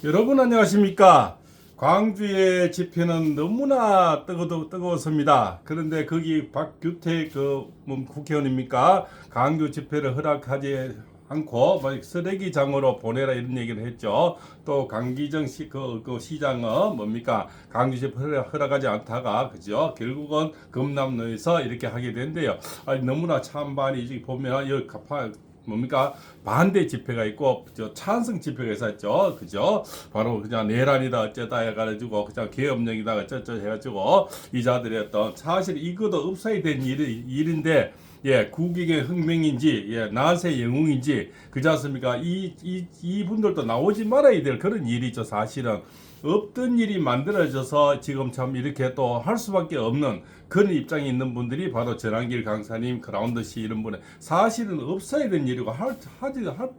여러분 안녕하십니까? 광주의 집회는 너무나 뜨거웠습니다. 그런데 거기 박규택 국회의원입니까? 광주 집회를 허락하지 않고 쓰레기장으로 보내라 이런 얘기를 했죠. 또 강기정 시장은 뭡니까? 광주 집회 허락하지 않다가 그죠? 결국은 금남로에서 이렇게 하게 된대요. 너무나 찬반이 보면 여기 뭡니까 반대 집회가 있고 찬성 집회가 있었죠, 그죠? 바로 그냥 내란이다 어쩌다 해가지고 그냥 계엄령이다 어쩌다 해가지고 이자들이 어떤 사실 이것도 없어야 된 일인데 국익의 혁명인지 나세 영웅인지 그지 않습니까? 이분들도 나오지 말아야 될 그런 일이죠. 사실은 없던 일이 만들어져서 지금 참 이렇게 또 할 수밖에 없는 그런 입장에 있는 분들이 바로 전한길 강사님, 그라운드 씨 이런 분은 사실은 없어야 되는 일이고 할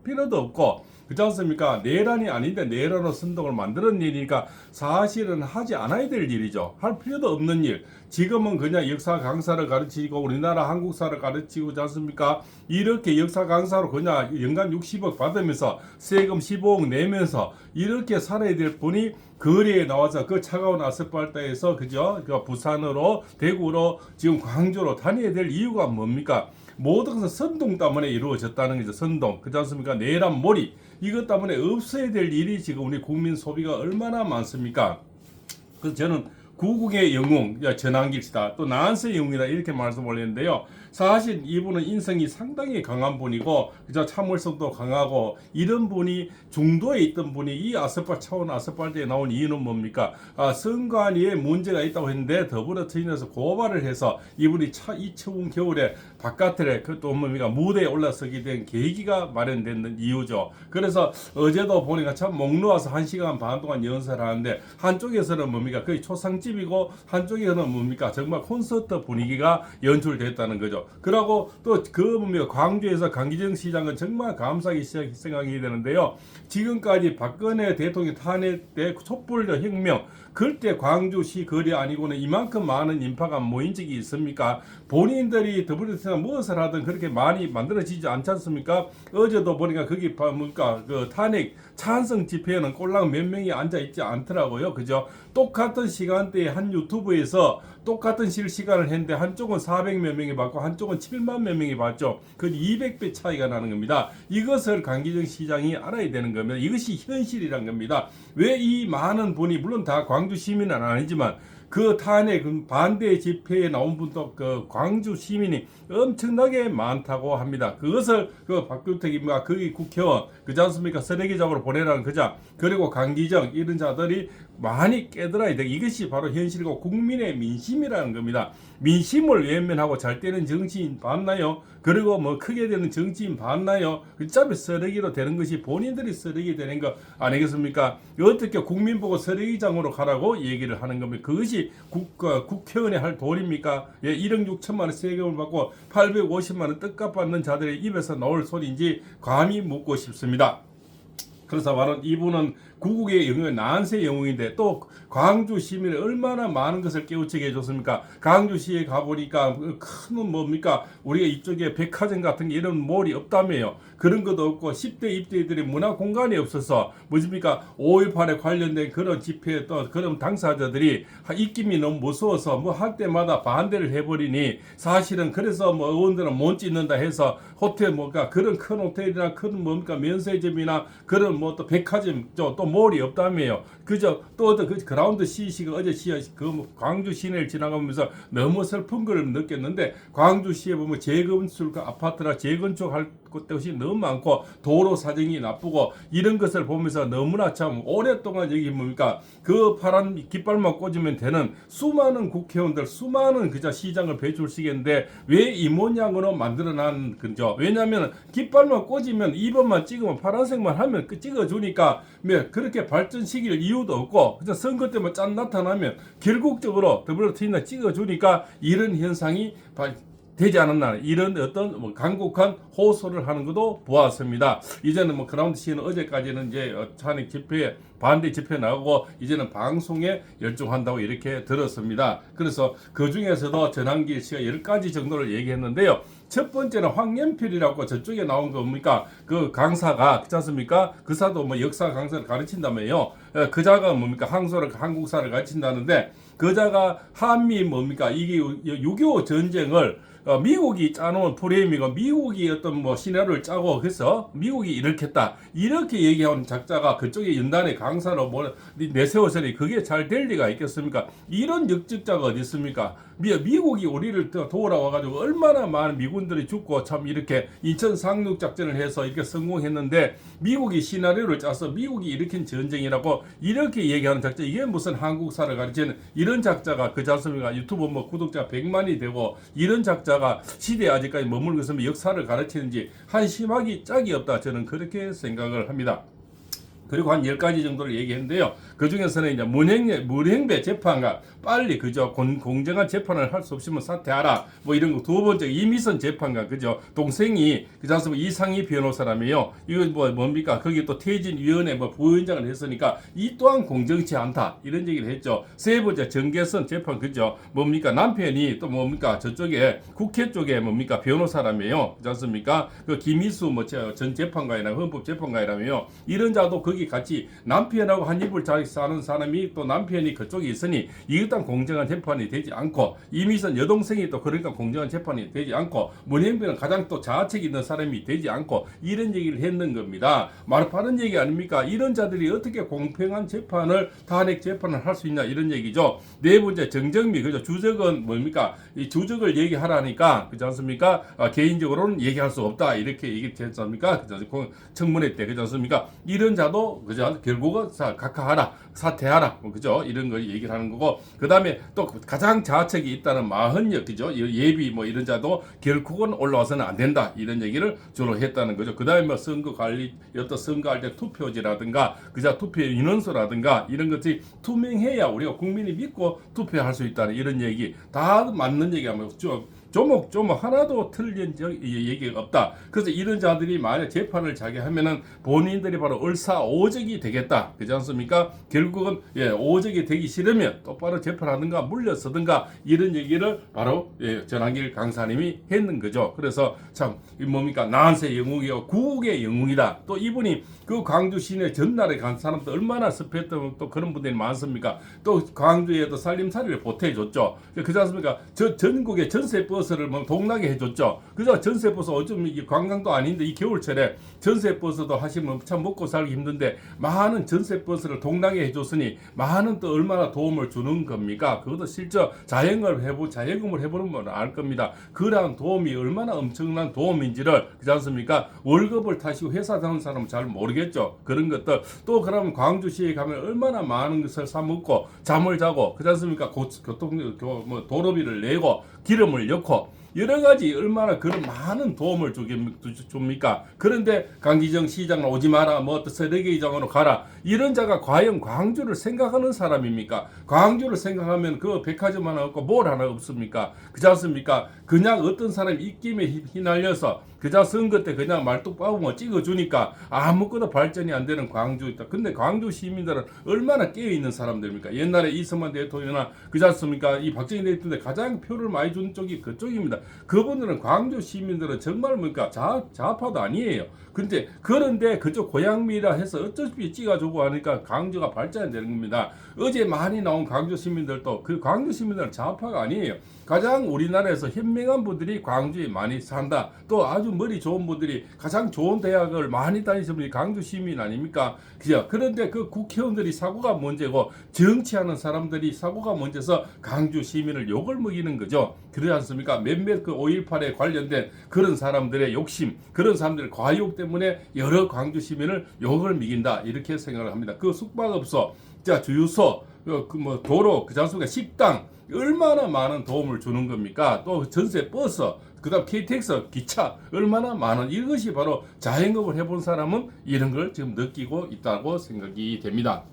필요도 없고 그렇지 않습니까? 내란이 아닌데 내란으로 선동을 만드는 일이니까 사실은 하지 않아야 될 일이죠. 할 필요도 없는 일. 지금은 그냥 역사 강사를 가르치고 우리나라 한국사를 가르치고 그렇지 않습니까? 이렇게 역사 강사로 그냥 연간 60억 받으면서 세금 15억 내면서 이렇게 살아야 될 분이 거리에 나와서 그 차가운 아스팔트에서 그죠? 그 부산으로 대구로 지금 광주로 다녀야 될 이유가 뭡니까? 모든 것은 선동 때문에 이루어졌다는 거죠. 선동. 그렇지 않습니까? 내란 몰이. 이것 때문에 없어야 될 일이 지금 우리 국민 소비가 얼마나 많습니까? 그래서 저는 구국의 영웅, 전한길 씨다. 또 나한세 영웅이다. 이렇게 말씀 올렸는데요. 사실 이분은 인성이 상당히 강한 분이고, 그저 참을성도 강하고, 이런 분이 중도에 있던 분이 이 차원 아스팔트에 나온 이유는 뭡니까? 선관위에 문제가 있다고 했는데, 더불어민주당에서 고발을 해서 이분이 이 추운 겨울에 바깥에 또 뭡니까? 무대에 올라서게 된 계기가 마련된 이유죠. 그래서 어제도 보니까 참 목 놓아서 1시간 반 동안 연설을 하는데, 한쪽에서는 뭡니까? 거의 초상집이고, 한쪽에서는 뭡니까? 정말 콘서트 분위기가 연출됐다는 거죠. 그러고 또 뭡니까? 광주에서 강기정 시장은 정말 감사하게 생각이 되는데요. 지금까지 박근혜 대통령 탄핵 때 촛불 혁명, 그때 광주시 거리 아니고는 이만큼 많은 인파가 모인 적이 있습니까? 본인들이 더불어민주당 무엇을 하든 그렇게 많이 만들어지지 않지 않습니까? 어제도 보니까 거기 뭡니까? 그 탄핵 찬성 집회에는 꼴랑 몇 명이 앉아 있지 않더라고요. 그죠? 똑같은 시간대에 한 유튜브에서 똑같은 실시간을 했는데 한쪽은 400몇 명이 봤고 한쪽은 7만 몇 명이 봤죠. 그 200배 차이가 나는 겁니다. 이것을 강기정 시장이 알아야 되는 겁니다. 이것이 현실이란 겁니다. 왜 이 많은 분이 물론 다 광주 시민은 아니지만 그 탄핵 반대 집회에 나온 분도 그 광주 시민이 엄청나게 많다고 합니다. 그것을 그 박규택입니까? 거기 국회의원 그지 않습니까? 쓰레기장으로 보내라는 그자 그리고 강기정 이런 자들이 많이 깨달아야 돼. 이것이 바로 현실이고 국민의 민심이라는 겁니다. 민심을 외면하고 잘 되는 정치인 봤나요? 그리고 뭐 크게 되는 정치인 봤나요? 어차피 쓰레기로 되는 것이 본인들이 쓰레기 되는 거 아니겠습니까? 어떻게 국민 보고 쓰레기장으로 가라고 얘기를 하는 겁니까? 그것이 국회의원이 할 도리입니까? 1억 6천만 원 세금을 받고 850만 원 떡값 받는 자들의 입에서 나올 소리인지 감히 묻고 싶습니다. 그래서 바로 이분은 구국의 영웅, 나한세 영웅인데 또 광주 시민이 얼마나 많은 것을 깨우치게 해줬습니까? 광주시에 가보니까 큰 뭡니까? 우리가 이쪽에 백화점 같은 게 이런 몰이 없다며요. 그런 것도 없고 10대 입대들이 문화 공간이 없어서 뭐십니까? 5.18에 관련된 그런 집회 또 그런 당사자들이 입김이 너무 무서워서 뭐 할 때마다 반대를 해버리니 사실은 그래서 뭐 의원들은 못 짓는다 해서 호텔 뭔가 그런 큰 호텔이나 큰 뭡니까 면세점이나 그런 뭐 또 백화점 또 몰이 없다며요. 그저 또 그 그라운드 CC가 어제 광주 시내를 지나가면서 너무 슬픈 걸 느꼈는데 광주시에 보면 재건축 아파트나 재건축할 곳이 너무 많고 도로 사정이 나쁘고 이런 것을 보면서 너무나 참 오랫동안 여기 뭡니까 그 파란 깃발만 꽂으면 되는 수많은 국회의원들 수많은 그저 시장을 배출시켰는데 왜 이 모양으로 만들어난 거죠? 왜냐하면 깃발만 꽂으면 2번만 찍으면 파란색만 하면 찍어주니까 그렇게 발전시킬 이유도 없고 그냥 선거 때만 짠 나타나면 결국적으로 더불어민주당 찍어주니까 이런 현상이 되지 않았나 이런 어떤 뭐 강국한 호소를 하는 것도 보았습니다. 이제는 뭐 그라운드 씨는 어제까지는 이제 탄핵 집회에 반대 집회 나가고 이제는 방송에 열중한다고 이렇게 들었습니다. 그래서 그 중에서도 전한길 씨가 10가지 정도를 얘기했는데요. 첫 번째는 황연필이라고 저쪽에 나온 거 뭡니까? 그 강사가 그렇지 않습니까? 그사도 뭐 역사 강사를 가르친다며요. 그자가 뭡니까? 한국사를 가르친다는데 그자가 한미 뭡니까? 이게 6.25 전쟁을 미국이 짜놓은 프레임이고 미국이 어떤 뭐 시나리오를 짜고 그래서 미국이 일으켰다 이렇게 얘기하는 작자가 그쪽에 연단의 강사로 뭐 내세워서니 그게 잘 될 리가 있겠습니까? 이런 역직자가 어디 있습니까? 미국이 우리를 도우러 와가지고 얼마나 많은 미군들이 죽고 참 이렇게 인천 상륙 작전을 해서 이렇게 성공했는데 미국이 시나리오를 짜서 미국이 일으킨 전쟁이라고 이렇게 얘기하는 작자 이게 무슨 한국사를 가르치는 이런 작자가 그지 않습니까? 유튜브 뭐 구독자 100만이 되고 이런 작자가 시대에 아직까지 머물고 있으면 역사를 가르치는지 한심하기 짝이 없다 저는 그렇게 생각을 합니다. 그리고 한 10가지 정도를 얘기했는데요. 그 중에서는 이제 문행배 재판과 빨리 그저 공정한 재판을 할 수 없으면 사퇴하라. 뭐 이런 거. 두 번째 이미선 재판과 그죠. 동생이 그지 않습니까? 이상희 변호사라며요. 이거 뭡니까? 거기 또 퇴진위원회 뭐 부위원장을 했으니까 이 또한 공정치 않다. 이런 얘기를 했죠. 세 번째 정계선 재판 그죠. 뭡니까? 남편이 또 뭡니까? 저쪽에 국회 쪽에 뭡니까? 변호사라며요. 그지 않습니까? 그 김희수 뭐 전 재판관이나 헌법 재판관이라며요. 이런 자도 거기 같이 남편하고 한 입을 잘 사는 사람이 또 남편이 그쪽에 있으니 이것도 공정한 재판이 되지 않고 이미선 여동생이 또 그러니까 공정한 재판이 되지 않고 문행배는 가장 또 자책 있는 사람이 되지 않고 이런 얘기를 했는 겁니다. 말파는 얘기 아닙니까? 이런 자들이 어떻게 공평한 재판을 탄핵 재판을 할 수 있냐 이런 얘기죠. 네 번째 정정미 그죠. 주적은 뭡니까? 이 주적을 얘기하라니까 그렇지 않습니까? 개인적으로는 얘기할 수 없다 이렇게 얘기했지 않습니까? 청문회 때 그렇지 않습니까? 이런 자도 그죠? 결국은 각하하라, 사퇴하라, 그죠? 이런 걸 얘기를 하는 거고, 그 다음에 또 가장 자책이 있다는 마흔역, 그죠? 예비 뭐 이런 자도 결국은 올라와서는 안 된다 이런 얘기를 주로 했다는 거죠. 그 다음에 뭐 선거 관리, 어떤 선거할 때 투표지라든가, 그죠? 투표 인원수라든가 이런 것들이 투명해야 우리가 국민이 믿고 투표할 수 있다는 이런 얘기 다 맞는 얘기가 뭐 조목조목 하나도 틀린 얘기가 없다. 그래서 이런 자들이 만약 재판을 자기 하면은 본인들이 바로 을사오적이 되겠다. 그렇지 않습니까? 결국은 오적이 되기 싫으면 똑바로 재판하든가 물러서든가 이런 얘기를 바로 전한길 강사님이 했는 거죠. 그래서 참 뭡니까? 난세 영웅이요 구국의 영웅이다. 또 이분이 그 광주 시내 전날에 간 사람도 얼마나 습했던 또 그런 분들이 많습니까? 또 광주에도 살림살이를 보태줬죠. 그렇지 않습니까? 전국의 전세 버스를 뭐 동나게 해줬죠. 그죠? 전세 버스 어쩜 이게 관광도 아닌데 이 겨울철에 전세 버스도 하시면 참 먹고 살기 힘든데 많은 전세 버스를 동나게 해줬으니 많은 또 얼마나 도움을 주는 겁니까? 그것도 실제 자영업을 해보는 알 겁니다. 그러한 도움이 얼마나 엄청난 도움인지를 그렇지 않습니까? 월급을 타시고 회사 다니는 사람은 잘 모르겠죠. 그런 것들 또 그러면 광주시에 가면 얼마나 많은 것을 사 먹고 잠을 자고 그렇지 않습니까? 뭐 도로비를 내고 기름을 넣고 여러 가지 얼마나 그런 많은 도움을 줍니까? 그런데 강기정 시장은 오지 마라, 뭐 세대계장으로 가라. 이런 자가 과연 광주를 생각하는 사람입니까? 광주를 생각하면 그 백화점 하나 없고 뭘 하나 없습니까? 그렇지 않습니까? 그냥 어떤 사람이 입김에 휘날려서 그자 선거 때 그냥 말뚝박으면 찍어주니까 아무것도 발전이 안 되는 광주 있다. 근데 광주 시민들은 얼마나 깨어있는 사람들입니까? 옛날에 이승만 대통령이나 그지 않습니까? 이 박정희 대통령이 가장 표를 많이 준 쪽이 그쪽입니다. 그분들은 광주 시민들은 정말 뭡니까? 좌파도 아니에요. 그런데 그쪽 고향미라 해서 어차피 찍어주고 하니까 광주가 발전이 되는 겁니다. 어제 많이 나온 광주 시민들도 그 광주 시민들은 좌파가 아니에요. 가장 우리나라에서 현명한 분들이 광주에 많이 산다. 또 아주 머리 좋은 분들이 가장 좋은 대학을 많이 다니시는 분이 광주 시민 아닙니까? 그죠? 그런데 그 국회의원들이 사고가 문제고 정치하는 사람들이 사고가 문제서 광주 시민을 욕을 먹이는 거죠. 그렇지 않습니까? 몇몇 그 5.18에 관련된 그런 사람들의 욕심, 그런 사람들의 과욕 때문에 여러 광주 시민을 욕을 먹인다. 이렇게 생각을 합니다. 그 숙박업소, 주유소, 뭐 도로, 그렇지 않습니까? 식당, 얼마나 많은 도움을 주는 겁니까? 또 전세 버스, 그 다음 KTX, 기차 얼마나 많은 이것이 바로 자영업을 해본 사람은 이런 걸 지금 느끼고 있다고 생각이 됩니다.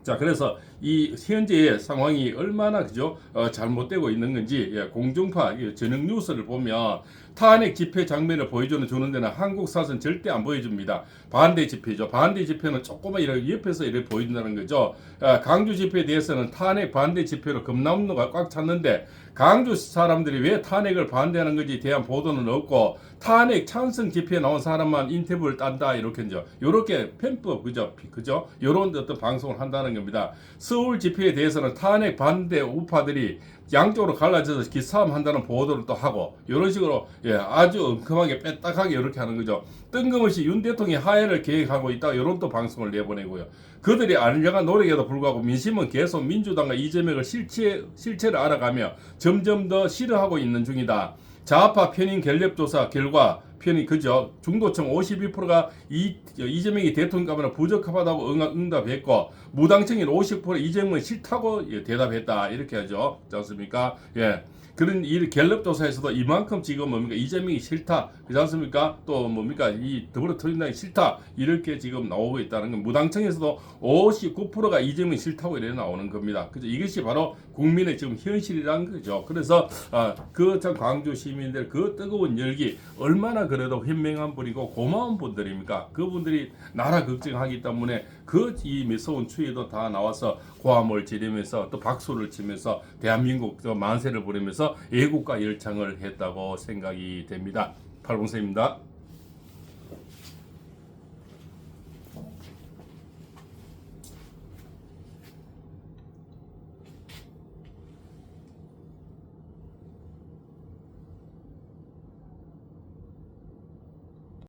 자, 그래서 이 현재의 상황이 얼마나 그죠 잘못되고 있는 건지 공중파 저녁 뉴스를 보면 탄핵 집회 장면을 보여주는 데는 한국 사선 절대 안 보여줍니다. 반대 집회죠. 반대 집회는 조금만 이렇게 옆에서 이렇게 보여준다는 거죠. 강주 집회에 대해서는 탄핵 반대 집회로 금남로가 꽉 찼는데 강주 사람들이 왜 탄핵을 반대하는 건지에 대한 보도는 없고 탄핵 찬성 집회에 나온 사람만 인터뷰를 딴다 이렇게죠. 이렇게 편법 그죠? 이런 어떤 방송을 한다는 겁니다. 서울 집회에 대해서는 탄핵 반대 우파들이 양쪽으로 갈라져서 기싸움 한다는 보도를 또 하고 이런 식으로 아주 엉큼하게 빼딱하게 이렇게 하는 거죠. 뜬금없이 윤 대통령이 하해를 계획하고 있다 이런 또 방송을 내보내고요. 그들이 알려간 노력에도 불구하고 민심은 계속 민주당과 이재명을 실체를 알아가며 점점 더 싫어하고 있는 중이다. 좌파 편인 결lep조사 결과 편이 그죠. 중도층 52%가 이재명이 대통령 가면 부적합하다고 응답했고 무당층인 50% 이재명은 싫다고 대답했다 이렇게 하죠. 그렇지 않습니까? 예. 그런 이 갤럽조사에서도 이만큼 지금 뭡니까 이재명이 싫다 그렇지 않습니까? 또 뭡니까 이 더불어민주당이 싫다 이렇게 지금 나오고 있다는 건 무당층에서도 59%가 이재명이 싫다고 이래 나오는 겁니다. 그죠? 이것이 바로 국민의 지금 현실이라는 거죠. 그래서 그 참 광주 시민들 그 뜨거운 열기 얼마나 그래도 현명한 분이고 고마운 분들입니까? 그분들이 나라 걱정하기 때문에 그 이 매서운 추위도 다 나와서 고함을 지르면서 또 박수를 치면서 대한민국 만세를 부르면서 애국가 열창을 했다고 생각이 됩니다. 팔봉서입니다.